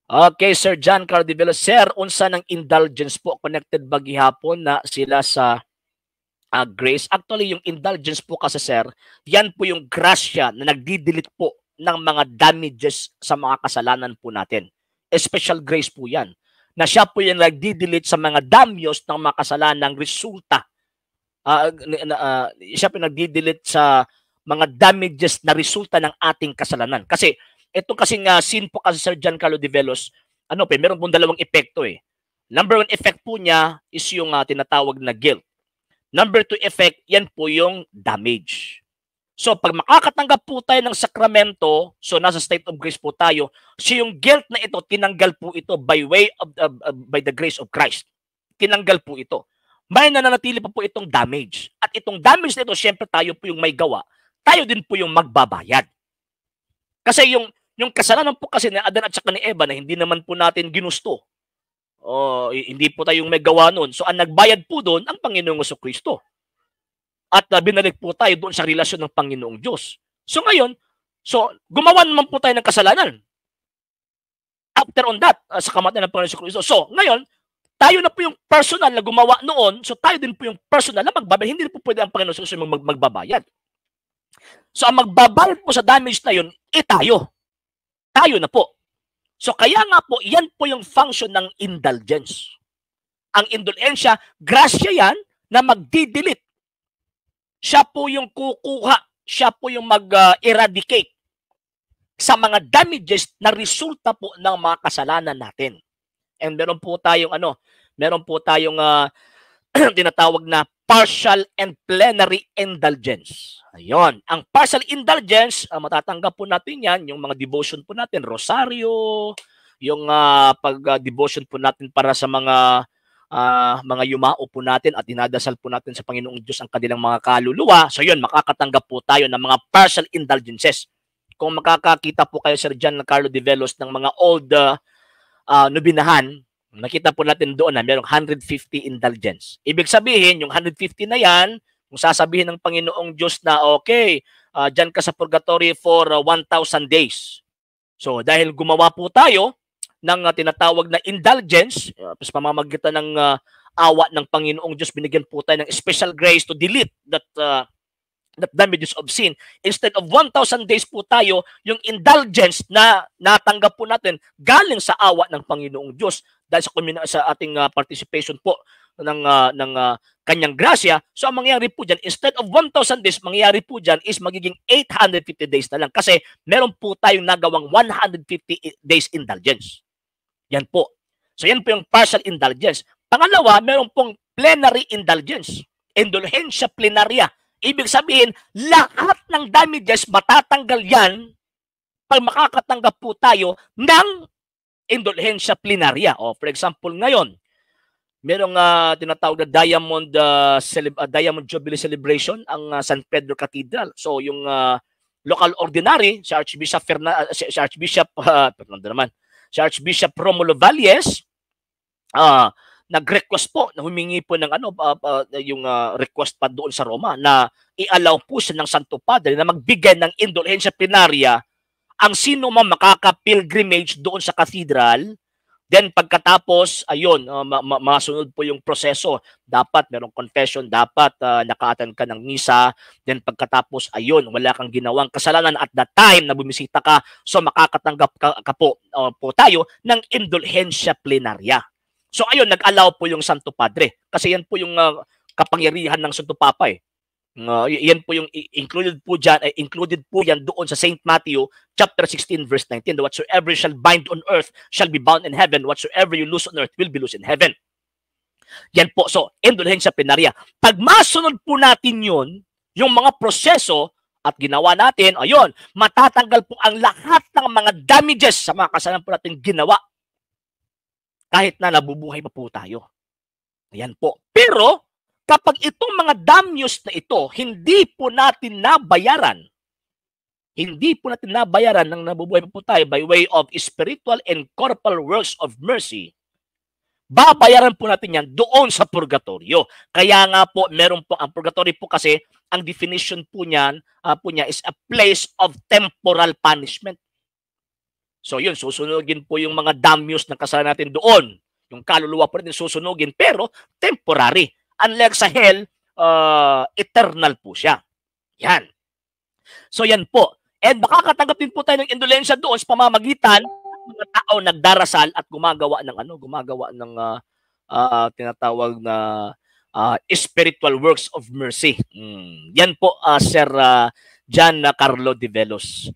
Okay, Sir John Carl de Velo. Sir, unsa ng indulgence po connected ba gihapon na sila sa grace? Actually, yung indulgence po kasi, sir, yan po yung grasya na nagdidelete po ng mga damages sa mga kasalanan po natin. Special grace po yan. Na siya po yung nagdidelete sa mga damages ng mga kasalanang resulta. Siya po yung nagdidelete sa mga damages na resulta ng ating kasalanan. Kasi ito kasing sin po kasi, Sir Giancarlo de Velos, meron pong dalawang epekto eh. Number one effect po niya is yung tinatawag na guilt. Number two effect, yan po yung damage. So, pag makakatanggap po tayo ng sakramento, so nasa state of grace po tayo, so yung guilt na ito, tinanggal po ito by way of, by the grace of Christ. Tinanggal po ito. May nananatili pa po itong damage. At itong damage na ito, syempre tayo po yung may gawa. Tayo din po yung magbabayad. Kasi yung kasalanan po kasi ni Adan at saka ni Eva na hindi naman po natin ginusto. Hindi po tayong may gawa noon. So, ang nagbayad po doon, ang Panginoong Jesucristo. At binalik po tayo doon sa relasyon ng Panginoong Diyos. So, ngayon, gumawa naman po tayo ng kasalanan. After on that, sa kamatayan ng Panginoong Jesucristo. So, ngayon, tayo na po yung personal na gumawa noon, so tayo din po yung personal na magbabayad. Hindi po pwede ang Panginoong Jesucristo magbabayad. So, ang magbabayad po sa damage na yun, tayo. Tayo na po. So kaya nga po, yan po yung function ng indulgence. Ang indulgensya, grasya yan na magdidelete. Siya po yung kukuha, siya po yung mag-eradicate sa mga damages na resulta po ng mga kasalanan natin. And meron po tayong tinatawag na partial and plenary indulgence. Ayun. Ang partial indulgence, matatanggap po natin yan, yung mga devotion po natin, rosaryo, yung pag-devotion po natin para sa mga yumao po natin at dinadasal po natin sa Panginoong Diyos ang kanilang mga kaluluwa. So yun, makakatanggap po tayo ng mga partial indulgences. Kung makakakita po kayo, Sir Giancarlo de Velos, ng mga old nobinahan, nakita po natin doon na merong 150 indulgence. Ibig sabihin, yung 150 na yan, kung sasabihin ng Panginoong Diyos na, okay, dyan ka sa purgatory for 1,000 days. So, dahil gumawa po tayo ng tinatawag na indulgence, sa pamamagitan ng awa ng Panginoong Diyos, binigyan po tayo ng special grace to delete that damages of sin. Instead of 1,000 days po tayo, yung indulgence na natanggap po natin galing sa awa ng Panginoong Diyos dahil sa ating participation po ng kanyang grasya. So ang mangyayari po dyan, instead of 1,000 days, mangyayari po dyan is magiging 850 days na lang kasi meron po tayong nagawang 150 days indulgence. Yan po. So yan po yung partial indulgence. Pangalawa, meron pong plenary indulgence. Indulgensya plenaria. Ibig sabihin, lahat ng damages matatanggal yan pag makakatanggap po tayo ng indulgensya plenaria. For example, ngayon, merong tinatawag na Diamond Jubilee Celebration ang San Pedro Cathedral. So, yung local ordinary, si Archbishop Romulo Valles, nag-request po, na humingi po ng yung request pa doon sa Roma na i-allow po siya ng Santo Padre na magbigay ng indulgensya plenaria ang sino man makaka-pilgrimage doon sa cathedral. Then pagkatapos, ayun, masunod po yung proseso. Dapat merong confession, dapat naka-attend ka ng misa. Then pagkatapos, ayun, wala kang ginawang kasalanan at that time na bumisita ka, so makakatanggap ka po tayo ng indulgensya plenaria. So ayun, nag-allow po yung Santo Padre. Kasi yan po yung kapangyarihan ng Santo Papa eh. Yan po yung included po yan doon sa St. Matthew chapter 16 verse 19. Whatsoever shall bind on earth shall be bound in heaven. Whatsoever you loose on earth will be loose in heaven. Yan po. So, indulgensya plenaria. Pag masunod po natin yun, yung mga proseso at ginawa natin, ayun, matatanggal po ang lahat ng mga damages sa mga kasalanan po natin ginawa. Kahit na nabubuhay pa po tayo. Ayan po. Pero, kapag itong mga damages na ito, hindi po natin nabayaran nang nabubuhay pa po tayo by way of spiritual and corporal works of mercy, babayaran po natin yan doon sa purgatorio. Kaya nga po, meron po, ang purgatorio po kasi, ang definition po niya is a place of temporal punishment. So yun, susunugin po yung mga damyos ng kasalanan natin doon. Yung kaluluwa po rin susunugin, pero temporary. Unlike sa hell, eternal po siya. Yan. So yan po. And makakatanggap din po tayo ng indulensya doon sa pamamagitan ng mga tao nagdarasal at gumagawa ng tinatawag na spiritual works of mercy. Yan po, Sir John Carlo de Velos.